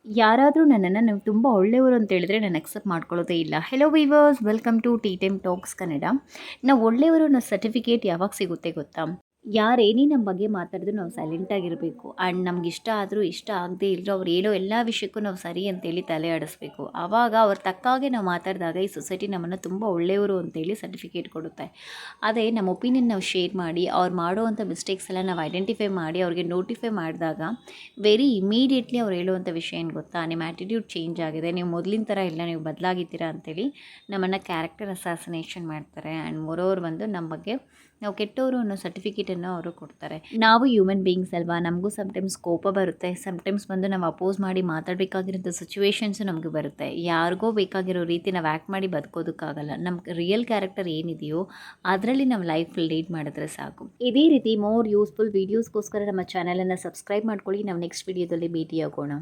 ಯಾರಾದರೂ ನನ್ನನ್ನು ನೀವು ತುಂಬ ಒಳ್ಳೆಯವರು ಅಂತ ಹೇಳಿದ್ರೆ ನಾನು ಅಕ್ಸೆಪ್ಟ್ ಮಾಡ್ಕೊಳ್ಳೋದೇ ಇಲ್ಲ. Hello viewers, welcome to tea time talks Kannada. ನಾವು ಒಳ್ಳೆಯವರು ಅನ್ನೋ ಸರ್ಟಿಫಿಕೇಟ್ ಯಾವಾಗ ಸಿಗುತ್ತೆ ಗೊತ್ತಾ? ಯಾರೇನೇ ನಮ್ಮ ಬಗ್ಗೆ ಮಾತಾಡಿದ್ರು ನಾವು ಸೈಲೆಂಟಾಗಿರಬೇಕು. ಆ್ಯಂಡ್ ನಮ್ಗೆ ಇಷ್ಟ ಆದರೂ ಇಷ್ಟ ಆಗದೇ ಇಲ್ಲರೂ ಅವ್ರು ಹೇಳೋ ಎಲ್ಲ ವಿಷಯಕ್ಕೂ ನಾವು ಸರಿ ಅಂತೇಳಿ ತಲೆ ಆಡಿಸ್ಬೇಕು. ಆವಾಗ ಅವ್ರು ತಕ್ಕಾಗೆ ನಾವು ಮಾತಾಡಿದಾಗ ಈ ಸೊಸೈಟಿ ನಮ್ಮನ್ನು ತುಂಬ ಒಳ್ಳೆಯವರು ಅಂತೇಳಿ ಸರ್ಟಿಫಿಕೇಟ್ ಕೊಡುತ್ತೆ. ಅದೇ ನಮ್ಮ ಒಪಿನಿಯನ್ ನಾವು ಶೇರ್ ಮಾಡಿ ಅವ್ರು ಮಾಡೋವಂಥ ಮಿಸ್ಟೇಕ್ಸ್ ಎಲ್ಲ ನಾವು ಐಡೆಂಟಿಫೈ ಮಾಡಿ ಅವ್ರಿಗೆ ನೋಟಿಫೈ ಮಾಡಿದಾಗ ವೆರಿ ಇಮಿಡಿಯೇಟ್ಲಿ ಅವ್ರು ಹೇಳುವಂಥ ವಿಷಯ ಏನು ಗೊತ್ತಾ? ನಿಮ್ಮ ಆ್ಯಟಿಟ್ಯೂಡ್ ಚೇಂಜ್ ಆಗಿದೆ, ನೀವು ಮೊದಲಿನ ಥರ ಇಲ್ಲ, ನೀವು ಬದಲಾಗಿದ್ದೀರಾ ಅಂತೇಳಿ ನಮ್ಮನ್ನು ಕ್ಯಾರೆಕ್ಟರ್ ಅಸಾಸಿನೇಷನ್ ಮಾಡ್ತಾರೆ. ಆ್ಯಂಡ್ ಮೊರೋವರ್ ಬಂದು ನಮ್ಮ ಬಗ್ಗೆ ನಾವು ಕೆಟ್ಟವರು ಅನ್ನೋ ಸರ್ಟಿಫಿಕೇಟನ್ನು ಅವರು ಕೊಡ್ತಾರೆ. ನಾವು ಹ್ಯೂಮನ್ ಬೀಯಿಂಗ್ಸ್ ಅಲ್ವಾ, ನಮಗೂ ಸಮ್ಟೈಮ್ಸ್ ಕೋಪ ಬರುತ್ತೆ, ಸಮ್ಟೈಮ್ಸ್ ಬಂದು ನಾವು ಅಪೋಸ್ ಮಾಡಿ ಮಾತಾಡಬೇಕಾಗಿರೋಂಥ ಸಿಚುವೇಶನ್ಸು ನಮಗೆ ಬರುತ್ತೆ. ಯಾರಿಗೋ ಬೇಕಾಗಿರೋ ರೀತಿ ನಾವು ಆ್ಯಕ್ಟ್ ಮಾಡಿ ಬದುಕೋದಕ್ಕಾಗಲ್ಲ. ನಮ್ಮ ರಿಯಲ್ ಕ್ಯಾರೆಕ್ಟರ್ ಏನಿದೆಯೋ ಅದರಲ್ಲಿ ನಾವು ಲೈಫ್ ಲೀಡ್ ಮಾಡಿದ್ರೆ ಸಾಕು. ಇದೇ ರೀತಿ ಮೋರ್ ಯೂಸ್ಫುಲ್ ವೀಡಿಯೋಸ್ಗೋಸ್ಕರ ನಮ್ಮ ಚಾನಲನ್ನು ಸಬ್ಸ್ಕ್ರೈಬ್ ಮಾಡ್ಕೊಳ್ಳಿ. ನಾವು ನೆಕ್ಸ್ಟ್ ವೀಡಿಯೋದಲ್ಲಿ ಭೇಟಿಯಾಗೋಣ.